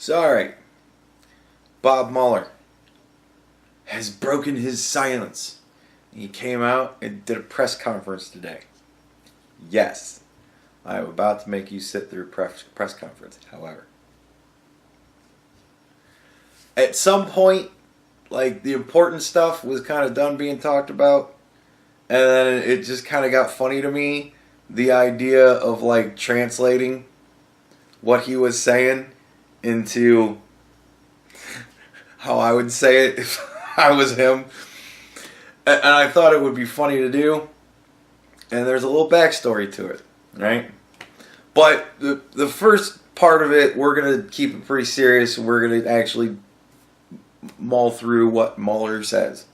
So, alright. Bob Mueller has broken his silence. He came out and did a press conference today. Yes, I am about to make you sit through a press conference. However, at some point, like, the important stuff was kind of done being talked about, and then it just kind of got funny to me, the idea of, like, translating what he was saying into how I would say it if I was him. And I thought it would be funny to do. And there's a little backstory to it, right? But the first part of it, we're going to keep it pretty serious. We're going to actually mull through what Mueller says.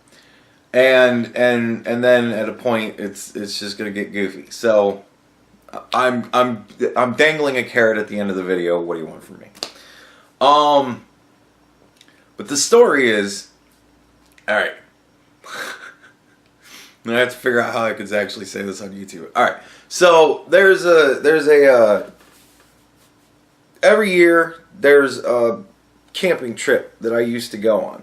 And then at a point, it's just going to get goofy. So I'm dangling a carrot at the end of the video. What do you want from me? But the story is, all right. I have to figure out how I could actually say this on YouTube. All right. So there's a every year there's a camping trip that I used to go on,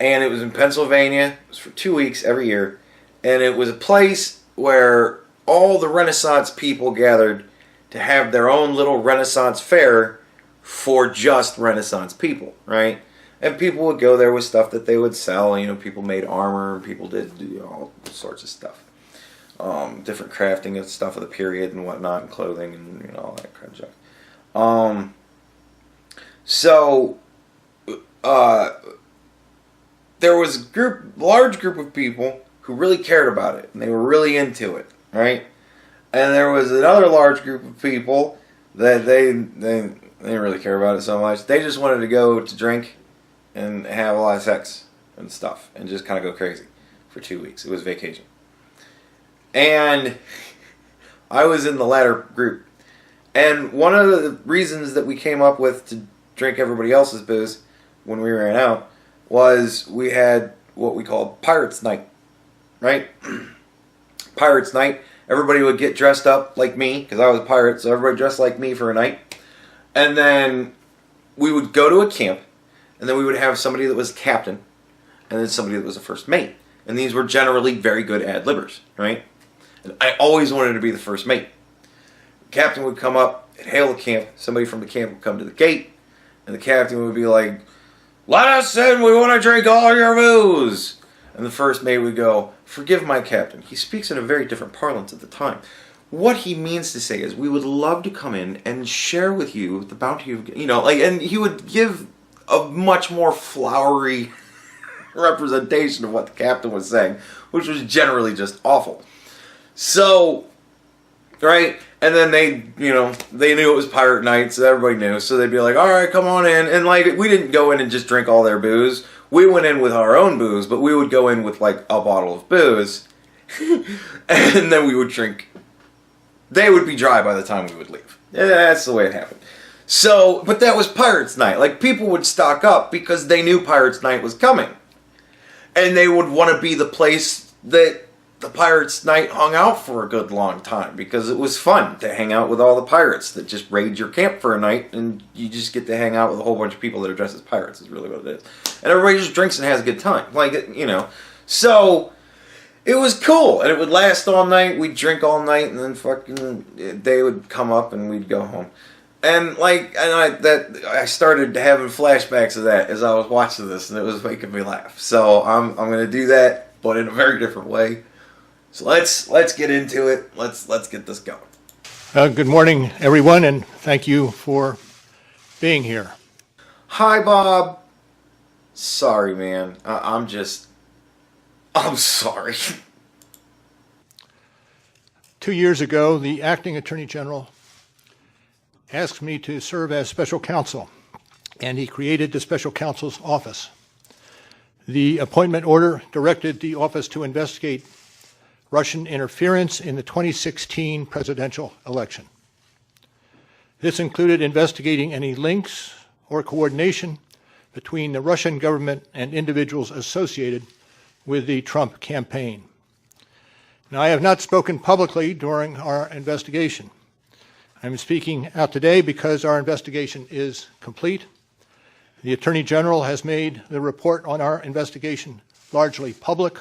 and it was in Pennsylvania. It was for 2 weeks every year, and it was a place where all the Renaissance people gathered to have their own little Renaissance fair for just Renaissance people, right? And people would go there with stuff that they would sell. You know, people made armor, and people did all sorts of stuff. Different crafting of stuff of the period and whatnot, and clothing and all that kind of junk. So there was a large group of people who really cared about it, and they were really into it, right? And there was another large group of people that they didn't really care about it so much. They just wanted to go to drink and have a lot of sex and stuff, and just kind of go crazy for 2 weeks. It was vacation. And I was in the latter group. And one of the reasons that we came up with to drink everybody else's booze when we ran out was we had what we called Pirates Night, right? Pirates Night. Everybody would get dressed up like me, because I was a pirate, so everybody dressed like me for a night. And then we would go to a camp, and then we would have somebody that was captain, and then somebody that was a first mate. And these were generally very good ad-libbers, right? And I always wanted to be the first mate. The captain would come up and hail the camp. Somebody from the camp would come to the gate, and the captain would be like, "Let us in, we want to drink all your booze." And the first mate would go, "Forgive my captain. He speaks in a very different parlance at the time. What he means to say is, we would love to come in and share with you the bounty of," and he would give a much more flowery representation of what the captain was saying, which was generally just awful. So, right, and then they knew it was pirate night, so everybody knew, so they'd be like, "All right, come on in," and like, we didn't go in and just drink all their booze. We went in with our own booze, but we would go in with like a bottle of booze, and then we would drink. They would be dry by the time we would leave. Yeah, that's the way it happened. So, but that was Pirates Night. Like, people would stock up because they knew Pirates Night was coming. And they would want to be the place that the Pirates Night hung out for a good long time, because it was fun to hang out with all the pirates that just raid your camp for a night, and you just get to hang out with a whole bunch of people that are dressed as pirates, is really what it is. And everybody just drinks and has a good time. So it was cool, and it would last all night. We'd drink all night, and then fucking they would come up and we'd go home. And I started having flashbacks of that as I was watching this, and it was making me laugh. So I'm going to do that, but in a very different way. So let's get into it. Let's get this going. Good morning, everyone, and thank you for being here. Hi, Bob. Sorry, man. I'm sorry. 2 years ago, the acting Attorney General asked me to serve as special counsel, and he created the special counsel's office. The appointment order directed the office to investigate Russian interference in the 2016 presidential election. This included investigating any links or coordination between the Russian government and individuals associated with the Trump campaign. Now, I have not spoken publicly during our investigation. I'm speaking out today because our investigation is complete The Attorney General has made the report on our investigation largely public.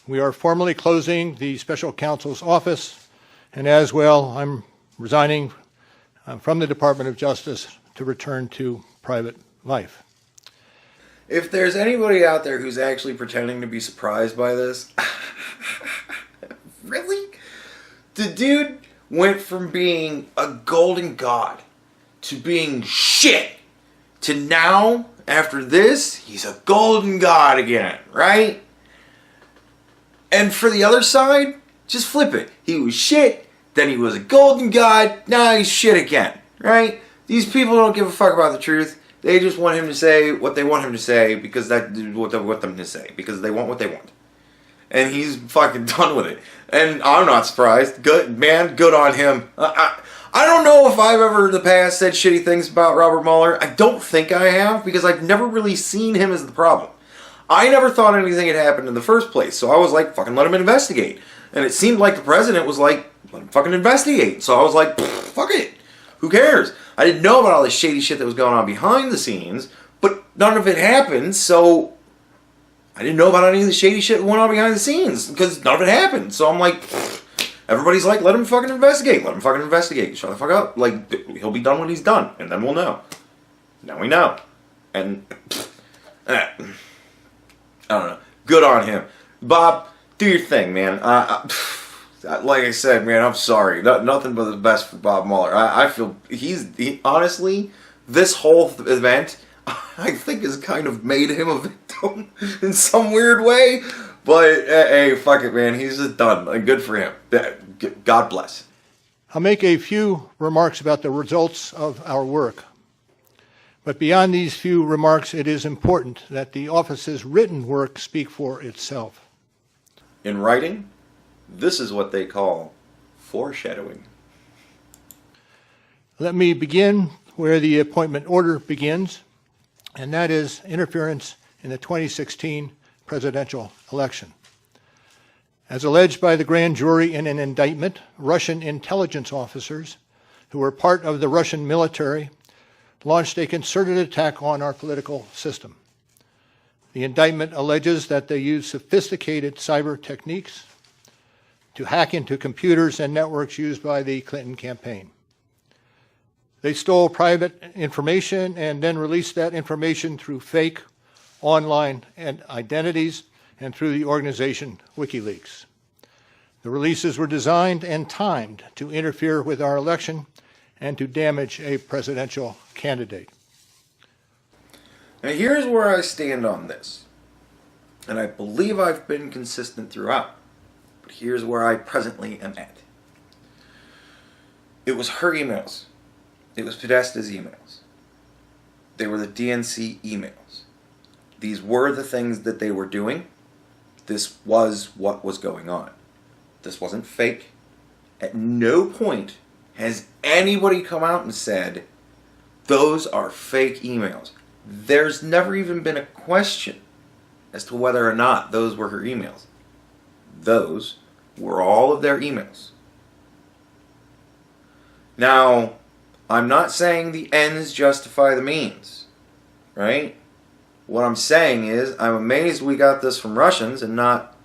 We are formally closing the special counsel's office, and as well, I'm resigning from the Department of Justice to return to private life. If there's anybody out there who's actually pretending to be surprised by this, really? The dude went from being a golden god to being shit to now, after this, he's a golden god again, right? And for the other side, just flip it. He was shit, then he was a golden god, now he's shit again, right? These people don't give a fuck about the truth. They just want him to say what they want him to say because that's what they want them to say. Because they want what they want. And he's fucking done with it. And I'm not surprised. Good, man, good on him. I don't know if I've ever in the past said shitty things about Robert Mueller. I don't think I have because I've never really seen him as the problem. I never thought anything had happened in the first place. So I was like, fucking let him investigate. And it seemed like the president was like, let him fucking investigate. So I was like, fuck it. Who cares? I didn't know about all this shady shit that was going on behind the scenes, but none of it happened, so I didn't know about any of the shady shit that went on behind the scenes, because none of it happened. So I'm like, everybody's like, let him fucking investigate. Let him fucking investigate. Shut the fuck up. Like, he'll be done when he's done, and then we'll know. Now we know. And, I don't know. Good on him. Bob, do your thing, man. Like I said, man, I'm sorry. Nothing but the best for Bob Mueller. I feel honestly, this whole event, I think, has kind of made him a victim in some weird way. But hey, fuck it, man. He's just done. Good for him. God bless. I'll make a few remarks about the results of our work. But beyond these few remarks, it is important that the office's written work speak for itself. In writing, this is what they call foreshadowing. Let me begin where the appointment order begins, and that is interference in the 2016 presidential election. As alleged by the grand jury in an indictment, Russian intelligence officers who were part of the Russian military launched a concerted attack on our political system. The indictment alleges that they used sophisticated cyber techniques to hack into computers and networks used by the Clinton campaign. They stole private information and then released that information through fake online identities and through the organization WikiLeaks. The releases were designed and timed to interfere with our election and to damage a presidential candidate. Now here's where I stand on this. And I believe I've been consistent throughout. But here's where I presently am at. It was her emails. It was Podesta's emails. They were the DNC emails. These were the things that they were doing. This was what was going on. This wasn't fake. At no point has anybody come out and said, those are fake emails. There's never even been a question as to whether or not those were her emails. Those were all of their emails. Now, I'm not saying the ends justify the means, right? What I'm saying is, I'm amazed we got this from Russians and not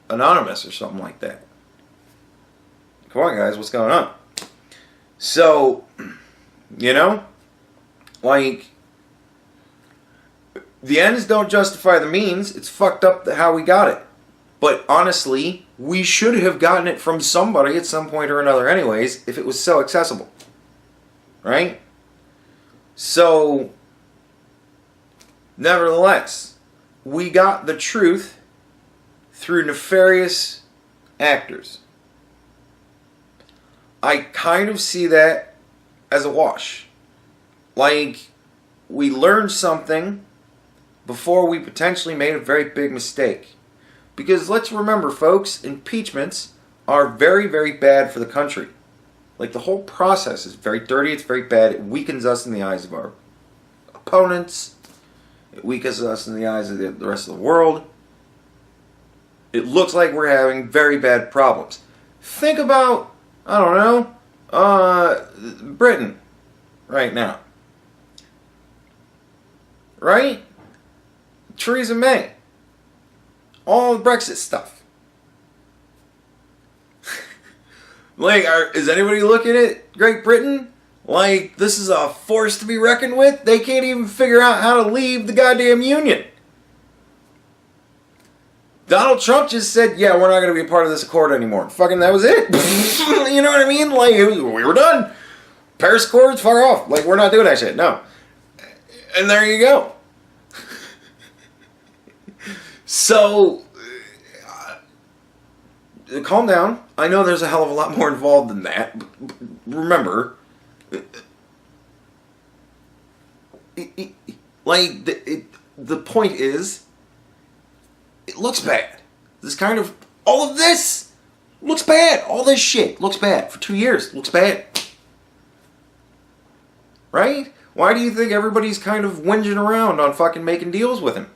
anonymous or something like that. Come on, guys, what's going on? So, you know, like, the ends don't justify the means. It's fucked up how we got it. But honestly, we should have gotten it from somebody at some point or another anyways, if it was so accessible. Right? So, nevertheless, we got the truth through nefarious actors. I kind of see that as a wash. Like, we learned something before we potentially made a very big mistake. Because let's remember, folks, impeachments are very, very bad for the country. Like, the whole process is very dirty, it's very bad, it weakens us in the eyes of our opponents, it weakens us in the eyes of the rest of the world. It looks like we're having very bad problems. Think about, I don't know, Britain right now. right? Theresa May. All the Brexit stuff. Like, is anybody looking at Great Britain like this is a force to be reckoned with? They can't even figure out how to leave the goddamn union. Donald Trump just said, yeah, we're not going to be a part of this accord anymore. Fucking that was it. You know what I mean? Like, we were done. Paris Accord's far off. Like, we're not doing that shit. No. And there you go. So, calm down. I know there's a hell of a lot more involved than that. But remember, like, the point is, it looks bad. This kind of, all of this looks bad. All this shit looks bad. For 2 years, looks bad. Right? Why do you think everybody's kind of whinging around on fucking making deals with him?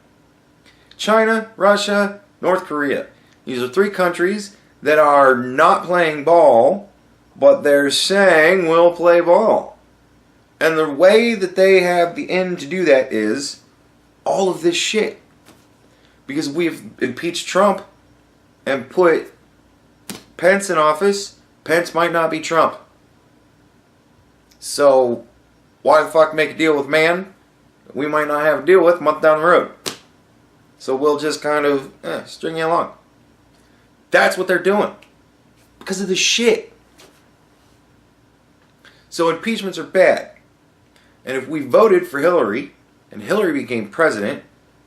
China, Russia, North Korea. These are 3 countries that are not playing ball, but they're saying we'll play ball. And the way that they have the end to do that is all of this shit. Because we've impeached Trump and put Pence in office, Pence might not be Trump. So, why the fuck make a deal with man we might not have a deal with a month down the road? So we'll just kind of string you along. That's what they're doing. Because of the shit. So impeachments are bad. And if we voted for Hillary, and Hillary became president,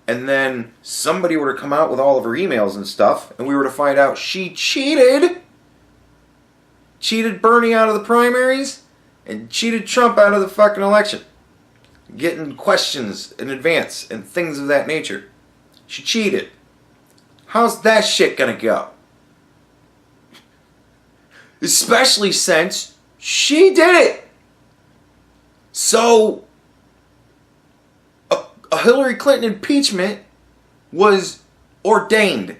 and then somebody were to come out with all of her emails and stuff, and we were to find out she cheated Bernie out of the primaries, and cheated Trump out of the fucking election, getting questions in advance and things of that nature. She cheated. How's that shit gonna go? Especially since she did it. So, a Hillary Clinton impeachment was ordained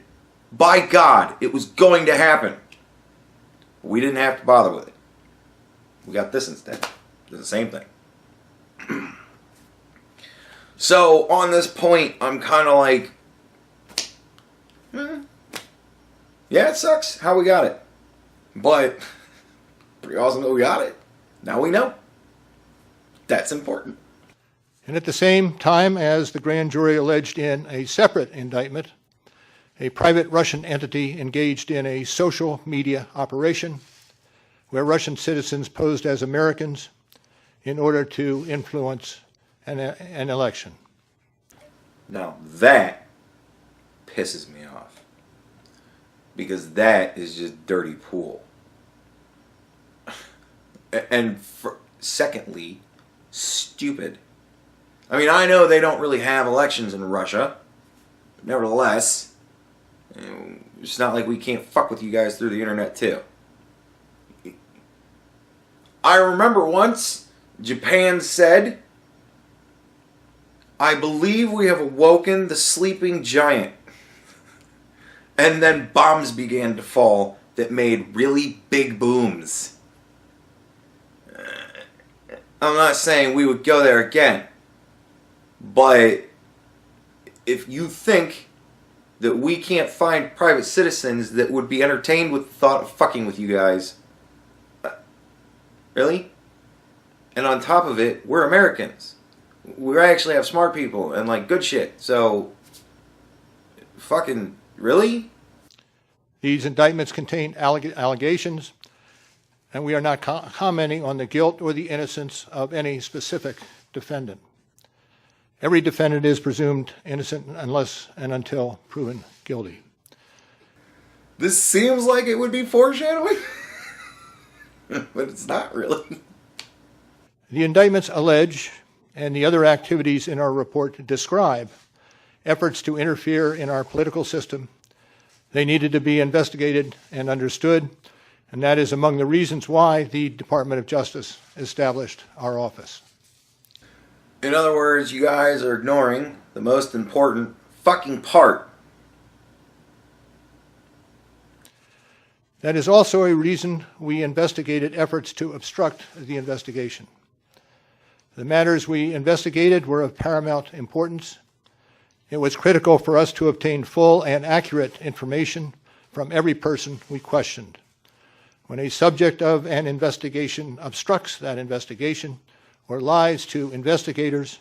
by God. It was going to happen. We didn't have to bother with it. We got this instead. It's the same thing. So, on this point, I'm kind of like, yeah, it sucks how we got it. But, pretty awesome that we got it. Now we know. That's important. And at the same time as the grand jury alleged in a separate indictment, a private Russian entity engaged in a social media operation where Russian citizens posed as Americans in order to influence an election. Now that pisses me off. Because that is just dirty pool. And secondly, stupid. I mean, I know they don't really have elections in Russia. But nevertheless, it's not like we can't fuck with you guys through the internet too. I remember once Japan said, I believe we have awoken the sleeping giant. And then bombs began to fall that made really big booms. I'm not saying we would go there again. But if you think that we can't find private citizens that would be entertained with the thought of fucking with you guys, really? And on top of it, we're Americans. We actually have smart people and like good shit. So, fucking, really? These indictments contain allegations, and we are not commenting on the guilt or the innocence of any specific defendant. Every defendant is presumed innocent unless and until proven guilty. This seems like it would be foreshadowing, but it's not really. The indictments allege, and the other activities in our report describe, efforts to interfere in our political system. They needed to be investigated and understood, and that is among the reasons why the Department of Justice established our office. In other words, you guys are ignoring the most important fucking part. That is also a reason we investigated efforts to obstruct the investigation. The matters we investigated were of paramount importance. It was critical for us to obtain full and accurate information from every person we questioned. When a subject of an investigation obstructs that investigation or lies to investigators,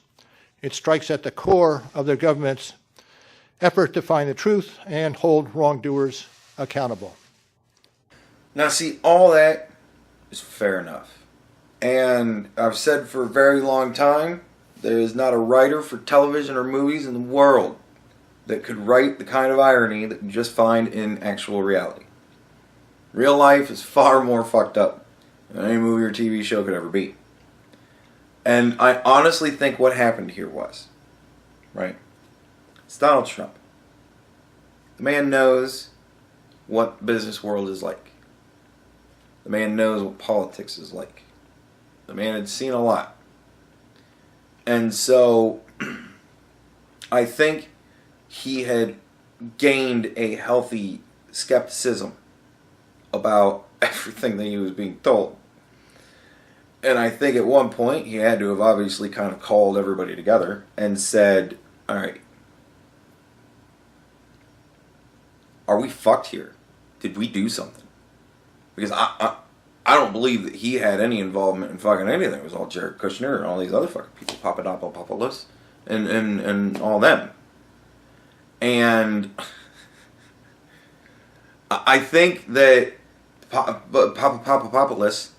it strikes at the core of the government's effort to find the truth and hold wrongdoers accountable. Now, see, all that is fair enough. And I've said for a very long time, there is not a writer for television or movies in the world that could write the kind of irony that you just find in actual reality. Real life is far more fucked up than any movie or TV show could ever be. And I honestly think what happened here was, right? It's Donald Trump. The man knows what the business world is like. The man knows what politics is like. The man had seen a lot. And so I think he had gained a healthy skepticism about everything that he was being told. And I think at one point he had to have obviously kind of called everybody together and said, all right, are we fucked here? Did we do something? Because I don't believe that he had any involvement in fucking anything. It was all Jared Kushner and all these other fucking people, Papadopoulos, and all them. And I think that Papadopoulos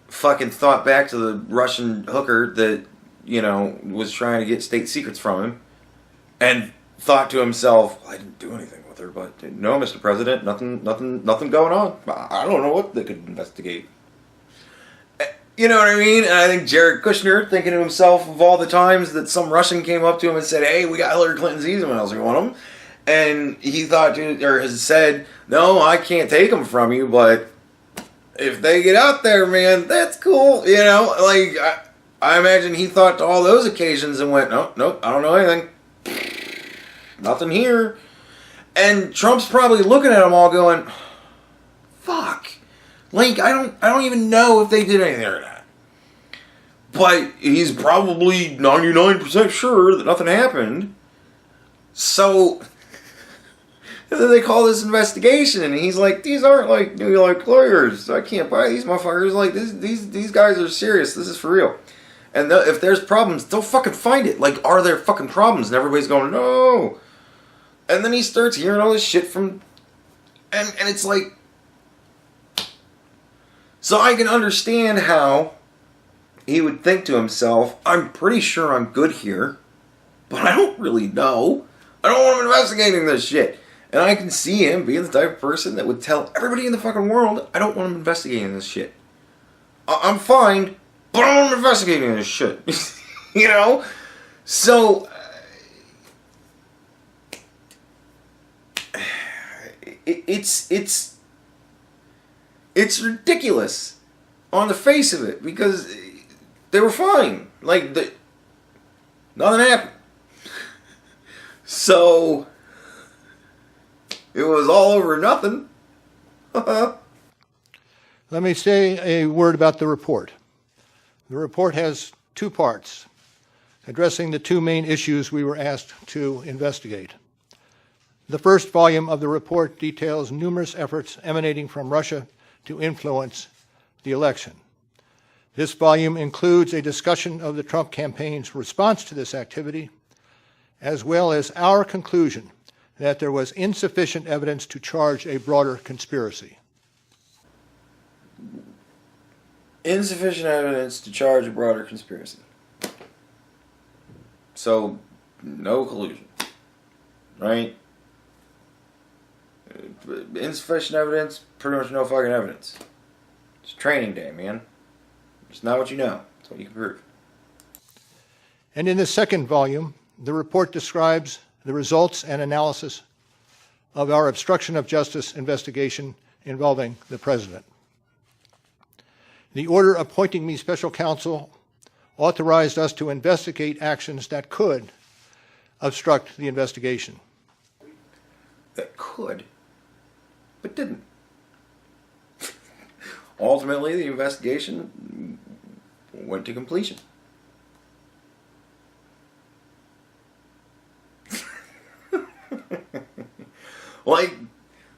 fucking thought back to the Russian hooker that, you know, was trying to get state secrets from him, and thought to himself, well, I didn't do anything with her, but no, Mr. President, nothing going on. I don't know what they could investigate. You know what I mean? And I think Jared Kushner, thinking to himself of all the times that some Russian came up to him and said, hey, we got Hillary Clinton's emails, you want them? And he thought, or has said, no, I can't take them from you, but if they get out there, man, that's cool. You know, like, I imagine he thought to all those occasions and went, nope, I don't know anything. Nothing here. And Trump's probably looking at them all going, fuck. Like, I don't even know if they did anything or not. But he's probably 99% sure that nothing happened. So then they call this investigation, and he's like, these aren't like New York lawyers. I can't buy these motherfuckers. Like, these guys are serious. This is for real. And if there's problems, they'll fucking find it. Like, are there fucking problems? And everybody's going, no. And then he starts hearing all this shit from, and it's like, so I can understand how he would think to himself, I'm pretty sure I'm good here, but I don't really know. I don't want him investigating this shit. And I can see him being the type of person that would tell everybody in the fucking world, I don't want him investigating this shit. I'm fine, but I don't want him investigating this shit. You know? So it's ridiculous on the face of it, because they were fine. Like, nothing happened. So it was all over nothing. Let me say a word about the report. The report has two parts, addressing the two main issues we were asked to investigate. The first volume of the report details numerous efforts emanating from Russia to influence the election. This volume includes a discussion of the Trump campaign's response to this activity, as well as our conclusion that there was insufficient evidence to charge a broader conspiracy. Insufficient evidence to charge a broader conspiracy. So, no collusion. Right? Insufficient evidence, pretty much no fucking evidence. It's training day, man. It's not what you know. It's what you can prove. And in the second volume, the report describes the results and analysis of our obstruction of justice investigation involving the president. The order appointing me special counsel authorized us to investigate actions that could obstruct the investigation. That could, but didn't. Ultimately, the investigation went to completion. Like,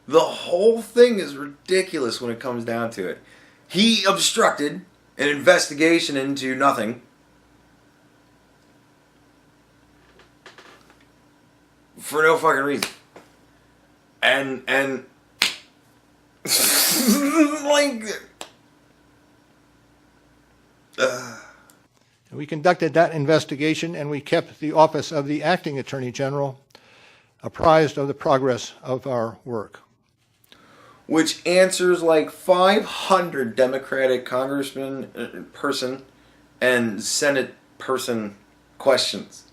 the whole thing is ridiculous when it comes down to it. He obstructed an investigation into nothing. For no fucking reason. And like we conducted that investigation, and we kept the office of the acting attorney general apprised of the progress of our work. Which answers like 500 Democratic congressman person and Senate person questions.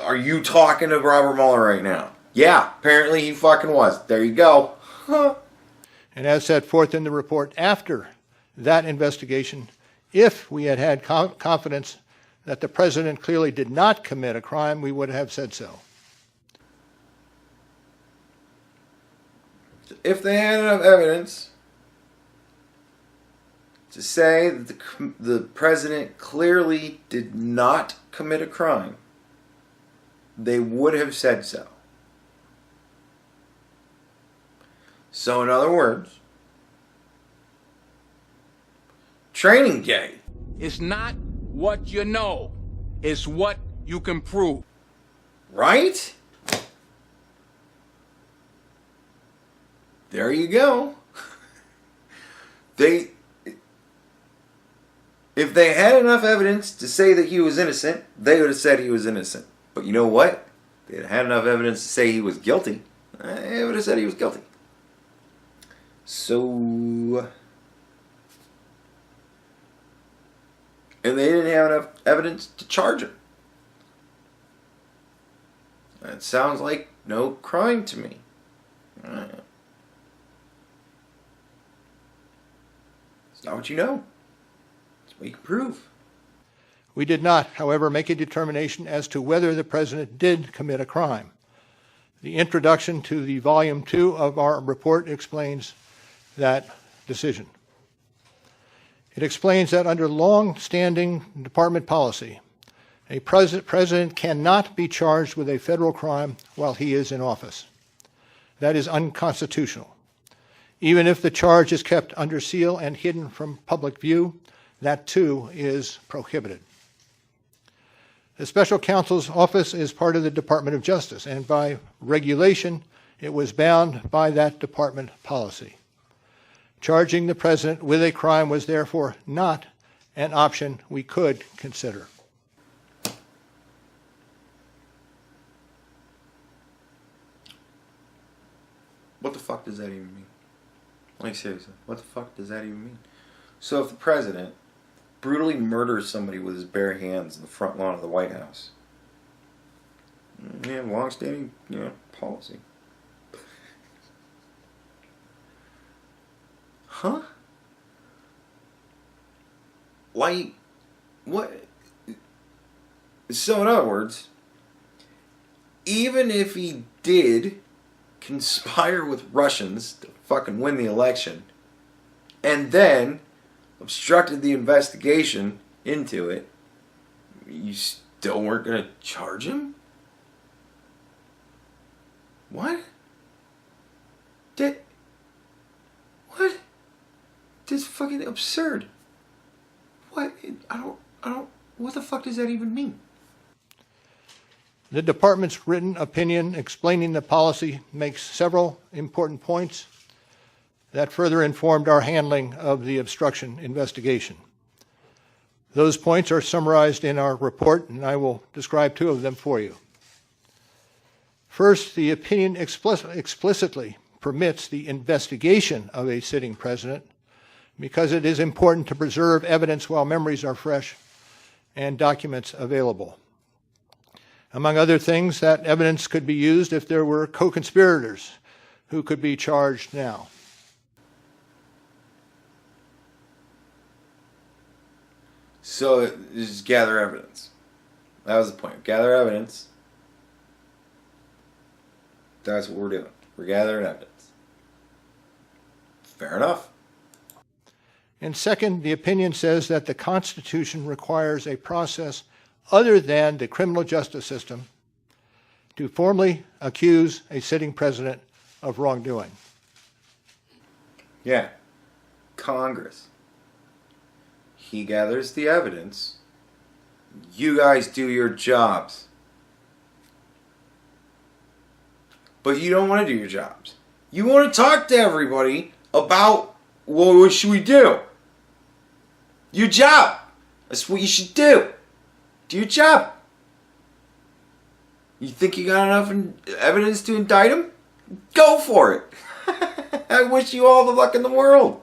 Are you talking to Robert Mueller right now? Yeah, apparently he fucking was. There you go. And as set forth in the report after that investigation, if we had had confidence that the president clearly did not commit a crime, we would have said so. If they had enough evidence to say that the president clearly did not commit a crime, they would have said so. So in other words, training day. It's not what you know, it's what you can prove. Right? There you go. If they had enough evidence to say that he was innocent, they would have said he was innocent. But you know what? If they had enough evidence to say he was guilty, they would have said he was guilty. So, and they didn't have enough evidence to charge him. That sounds like no crime to me. It's not what you know. It's what you can prove. We did not, however, make a determination as to whether the president did commit a crime. The introduction to the Volume 2 of our report explains that decision. It explains that under long-standing department policy, a president cannot be charged with a federal crime while he is in office. That is unconstitutional. Even if the charge is kept under seal and hidden from public view, that too is prohibited. The special counsel's office is part of the Department of Justice, and by regulation, it was bound by that department policy. Charging the president with a crime was therefore not an option we could consider. What the fuck does that even mean? Like, seriously, what the fuck does that even mean? So if the president brutally murders somebody with his bare hands in the front lawn of the White House, we have long-standing, policy. Huh? Like, what? So in other words, even if he did conspire with Russians to fucking win the election, and then obstructed the investigation into it, you still weren't going to charge him? What? What? This is fucking absurd. What? What the fuck does that even mean? The department's written opinion explaining the policy makes several important points that further informed our handling of the obstruction investigation. Those points are summarized in our report, and I will describe two of them for you. First, the opinion explicitly permits the investigation of a sitting president because it is important to preserve evidence while memories are fresh and documents available. Among other things, that evidence could be used if there were co-conspirators who could be charged now. So just gather evidence. That was the point. Gather evidence. That's what we're doing. We're gathering evidence. Fair enough. And second, the opinion says that the Constitution requires a process other than the criminal justice system to formally accuse a sitting president of wrongdoing. Yeah. Congress. He gathers the evidence. You guys do your jobs. But you don't want to do your jobs. You want to talk to everybody about, well, what should we do? Your job. That's what you should do. Do your job. You think you got enough evidence to indict him? Go for it. I wish you all the luck in the world.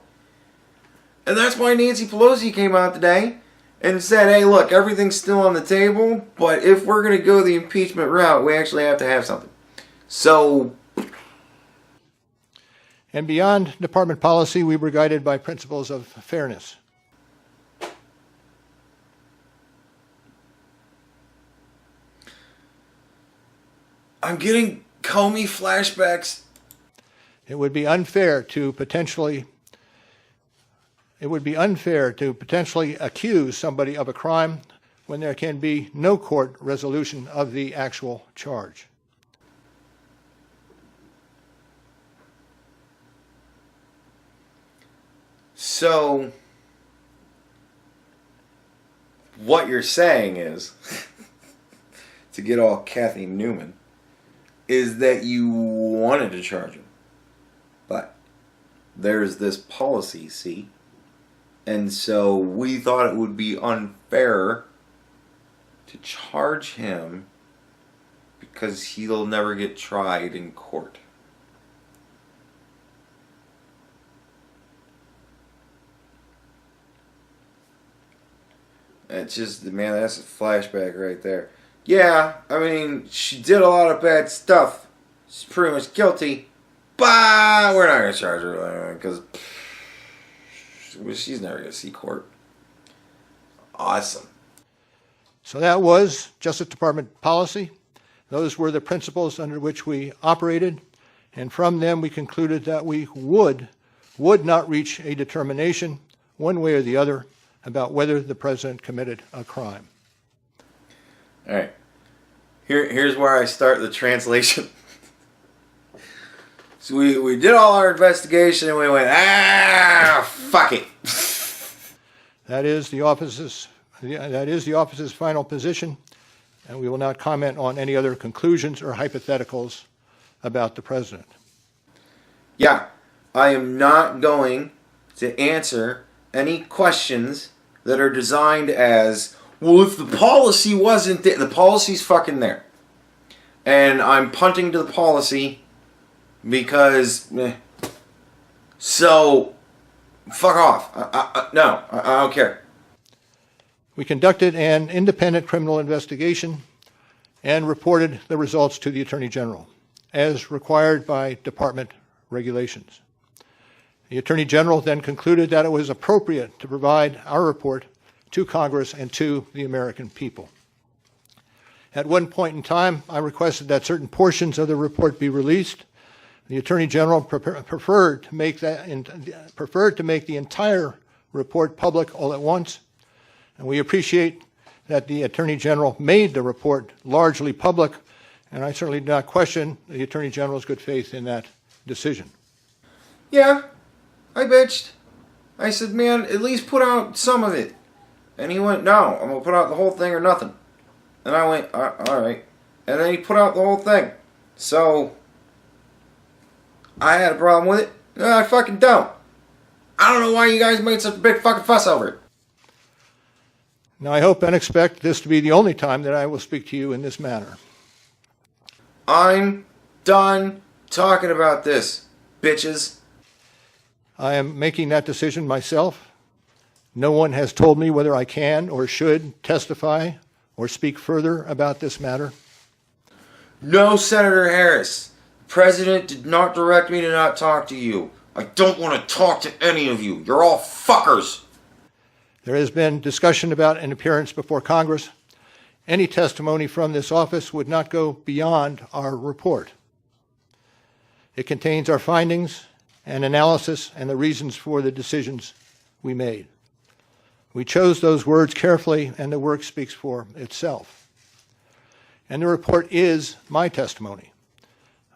And that's why Nancy Pelosi came out today and said, hey, look, everything's still on the table, but if we're going to go the impeachment route, we actually have to have something. So... And beyond department policy, we were guided by principles of fairness. I'm getting Comey flashbacks. It would be unfair to potentially accuse somebody of a crime when there can be no court resolution of the actual charge. So, what you're saying is, to get all Kathy Newman, is that you wanted to charge him. But there's this policy, see? And so we thought it would be unfair to charge him because he'll never get tried in court. It's just, man, that's a flashback right there. Yeah, I mean, she did a lot of bad stuff. She's pretty much guilty. But we're not going to charge her because she's never going to see court. Awesome. So that was Justice Department policy. Those were the principles under which we operated. And from them, we concluded that we would not reach a determination, one way or the other, about whether the president committed a crime. All right. Here's where I start the translation. So we did all our investigation and we went, fuck it. That is the office's final position, and we will not comment on any other conclusions or hypotheticals about the president. Yeah, I am not going to answer any questions that are designed as, well, if the policy wasn't there, the policy's fucking there. And I'm punting to the policy because, so, fuck off. I don't care. We conducted an independent criminal investigation and reported the results to the Attorney General, as required by department regulations. The Attorney General then concluded that it was appropriate to provide our report to Congress and to the American people. At one point in time, I requested that certain portions of the report be released. The Attorney General preferred to make the entire report public all at once, and we appreciate that the Attorney General made the report largely public, and I certainly do not question the Attorney General's good faith in that decision. Yeah, I bitched. I said, man, at least put out some of it. And he went, no, I'm going to put out the whole thing or nothing. And I went, all right. And then he put out the whole thing. So, I had a problem with it. No, I fucking don't. I don't know why you guys made such a big fucking fuss over it. Now, I hope and expect this to be the only time that I will speak to you in this manner. I'm done talking about this, bitches. I am making that decision myself. No one has told me whether I can or should testify or speak further about this matter. No, Senator Harris. The President did not direct me to not talk to you. I don't want to talk to any of you. You're all fuckers. There has been discussion about an appearance before Congress. Any testimony from this office would not go beyond our report. It contains our findings and analysis and the reasons for the decisions we made. We chose those words carefully, and the work speaks for itself. and the report is my testimony.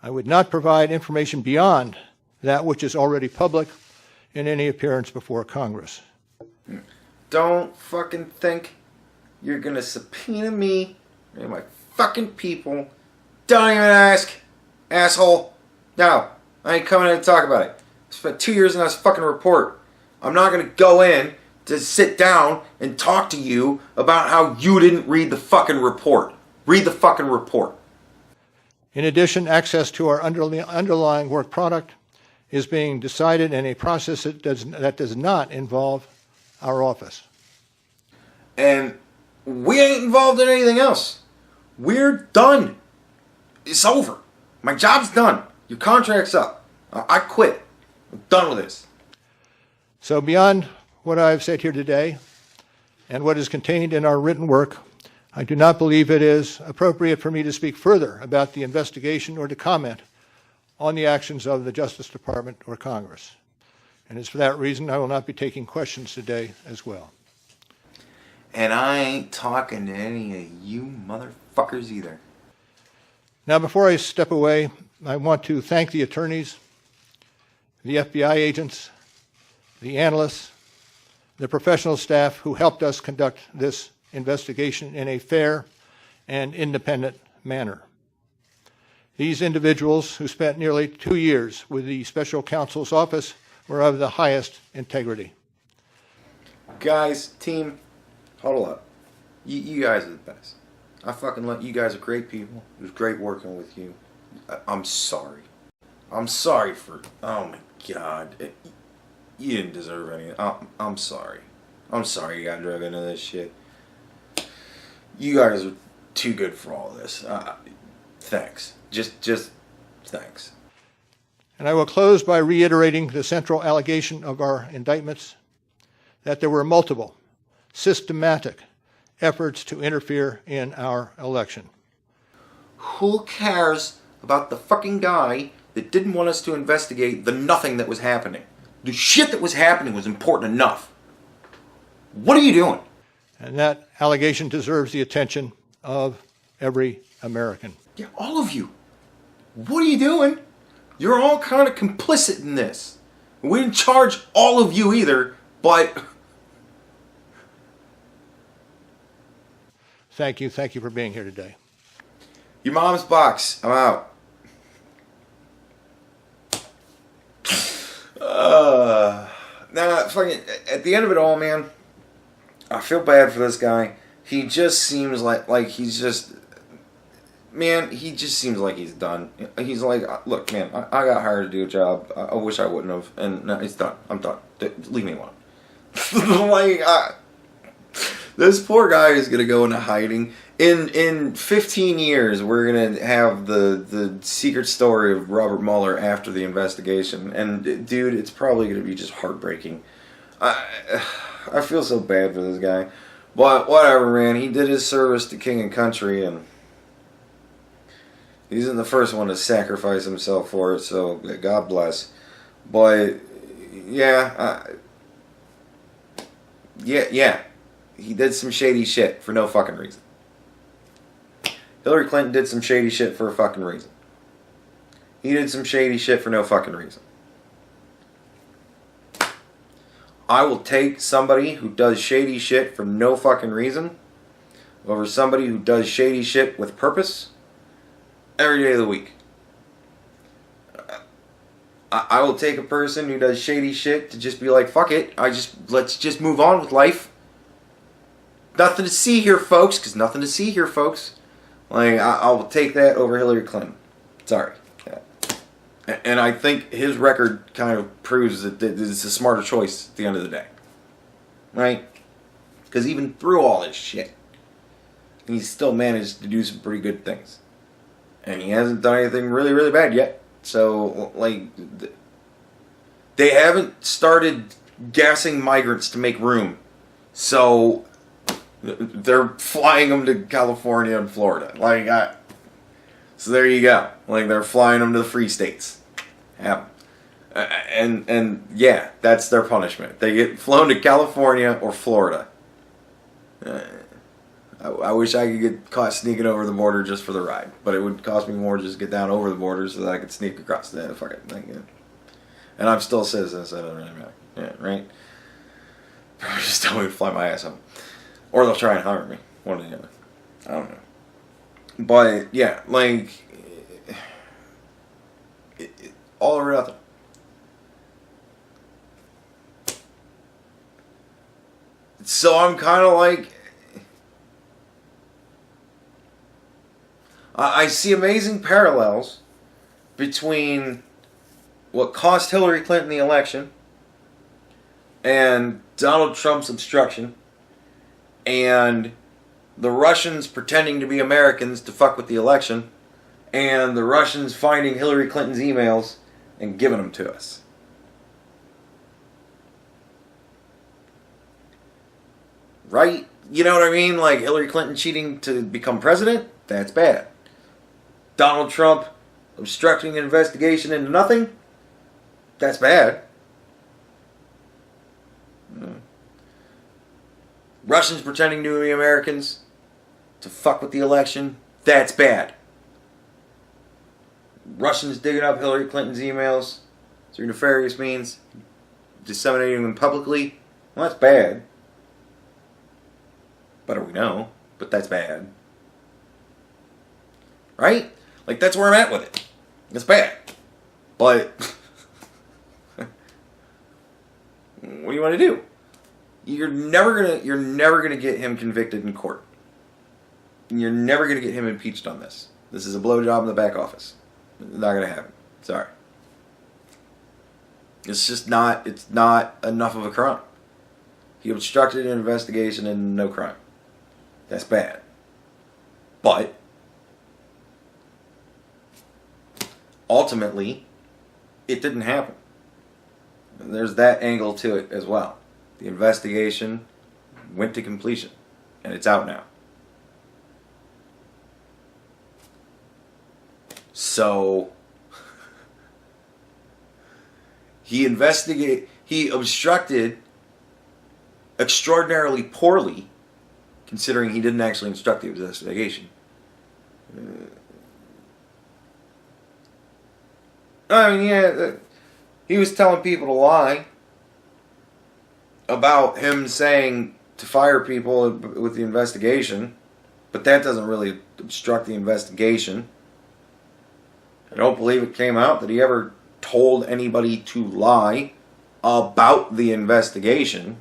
I would not provide information beyond that which is already public in any appearance before Congress. Don't fucking think you're gonna subpoena me and my fucking people. Don't even ask, asshole. No, I ain't coming in to talk about it. I spent 2 years on this fucking report. I'm not gonna go in to sit down and talk to you about how you didn't read the fucking report. Read the fucking report. In addition, access to our underlying work product is being decided in a process that does not involve our office. And we ain't involved in anything else. We're done. It's over. My job's done. Your contract's up. I quit. I'm done with this. So beyond what I've said here today and what is contained in our written work, I do not believe it is appropriate for me to speak further about the investigation or to comment on the actions of the Justice Department or Congress. And it's for that reason I will not be taking questions today as well. And I ain't talking to any of you motherfuckers either. Now, before I step away, I want to thank the attorneys, the FBI agents, the analysts, the professional staff who helped us conduct this investigation in a fair and independent manner. These individuals, who spent nearly 2 years with the special counsel's office, were of the highest integrity. Guys, team, huddle up. You guys are the best. I fucking love you guys are great people. It was great working with you. I'm sorry. I'm sorry for, oh my God. You didn't deserve any. I'm sorry. I'm sorry you got drug into this shit. You guys are too good for all this. Thanks. Just thanks. And I will close by reiterating the central allegation of our indictments, that there were multiple, systematic efforts to interfere in our election. Who cares about the fucking guy that didn't want us to investigate the nothing that was happening? The shit that was happening was important enough. What are you doing? And that allegation deserves the attention of every American. Yeah, all of you. What are you doing? You're all kind of complicit in this. We didn't charge all of you either, but... Thank you for being here today. Your mom's box. I'm out. Nah, fucking, at the end of it all, man, I feel bad for this guy. He just seems like he's just... Man, he just seems like he's done. He's like, look, man, I got hired to do a job. I wish I wouldn't have. And no, it's done. I'm done. Leave me alone. This poor guy is going to go into hiding. In 15 years, we're going to have the secret story of Robert Mueller after the investigation. And, dude, it's probably going to be just heartbreaking. I feel so bad for this guy. But whatever, man. He did his service to king and country, and he isn't the first one to sacrifice himself for it, so God bless. But, yeah, he did some shady shit for no fucking reason. Hillary Clinton did some shady shit for a fucking reason. He did some shady shit for no fucking reason. I will take somebody who does shady shit for no fucking reason over somebody who does shady shit with purpose every day of the week. I will take a person who does shady shit to just be like, fuck it, let's just move on with life. Nothing to see here, folks, because nothing to see here, folks. Like, I will take that over Hillary Clinton. Sorry. Yeah. And I think his record kind of proves that it's a smarter choice at the end of the day. Right? Because even through all this shit, he's still managed to do some pretty good things. And he hasn't done anything really, really bad yet. So, like, they haven't started gassing migrants to make room. So they're flying them to California and Florida. Like, so there you go. Like, they're flying them to the free states. Yeah. And yeah, that's their punishment. They get flown to California or Florida. I wish I could get caught sneaking over the border just for the ride, but it would cost me more to just get down over the border so that I could sneak across the fucking thing. Yeah. And I'm still a citizen, so it doesn't really matter. Yeah, right? Probably just tell me to fly my ass home. Or they'll try and hire me. One or the other. I don't know. But, yeah, like, all or nothing. So I'm kind of like, I see amazing parallels between what cost Hillary Clinton the election and Donald Trump's obstruction and the Russians pretending to be Americans to fuck with the election and the Russians finding Hillary Clinton's emails and giving them to us. Right? You know what I mean? Like Hillary Clinton cheating to become president? That's bad. Donald Trump obstructing an investigation into nothing? That's bad. Russians pretending to be Americans to fuck with the election? That's bad. Russians digging up Hillary Clinton's emails through nefarious means, disseminating them publicly? Well, that's bad. Better we know, but that's bad. Right? Like, that's where I'm at with it. It's bad. But what do you want to do? You're never gonna get him convicted in court. You're never gonna get him impeached on this. This is a blowjob in the back office. Not gonna happen. Sorry. It's just not. It's not enough of a crime. He obstructed an investigation and no crime. That's bad. But ultimately, it didn't happen. And there's that angle to it as well. The investigation went to completion, and it's out now. So he obstructed extraordinarily poorly, considering he didn't actually instruct the investigation. I mean, yeah, he was telling people to lie about him saying to fire people with the investigation, but that doesn't really obstruct the investigation. I don't believe it came out that he ever told anybody to lie about the investigation.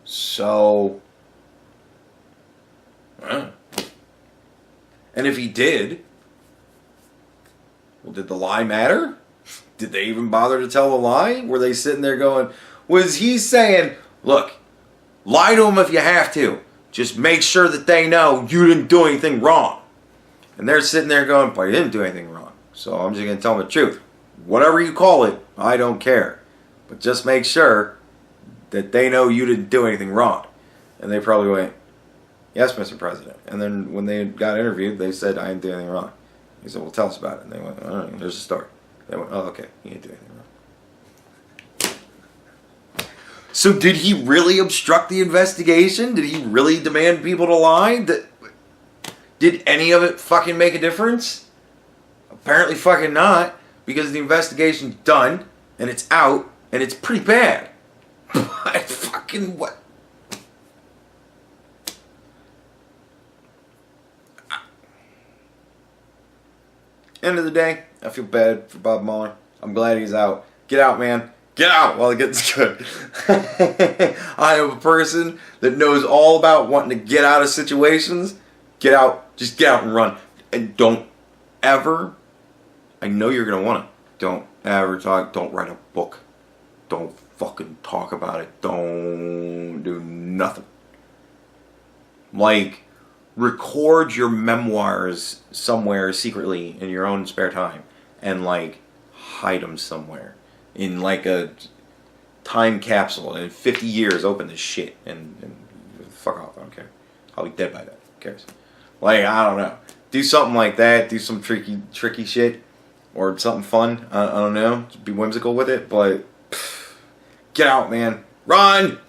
So, and if he did, well, did the lie matter? Did they even bother to tell the lie? Were they sitting there going, was he saying, look, lie to them if you have to. Just make sure that they know you didn't do anything wrong. And they're sitting there going, but I didn't do anything wrong. So I'm just going to tell them the truth. Whatever you call it, I don't care. But just make sure that they know you didn't do anything wrong. And they probably went, yes, Mr. President. And then when they got interviewed, they said, I didn't do anything wrong. He said, well, tell us about it. And they went, all right, there's a story. They went, oh, okay, you didn't do anything wrong. So did he really obstruct the investigation? Did he really demand people to lie? Did any of it fucking make a difference? Apparently fucking not, because the investigation's done, and it's out, and it's pretty bad. But fucking what? End of the day, I feel bad for Bob Mueller. I'm glad he's out. Get out, man. Get out while it gets good. I am a person that knows all about wanting to get out of situations. Get out. Just get out and run. And don't ever, I know you're going to want to, don't ever talk, don't write a book. Don't fucking talk about it. Don't do nothing. Like, record your memoirs somewhere secretly in your own spare time and like hide them somewhere in like a time capsule, and in 50 years open this shit and fuck off. I don't care. I'll be dead by then. Who cares? Like, I don't know. Do something like that. Do some tricky shit or something fun. I don't know. Just be whimsical with it, but get out, man. Run!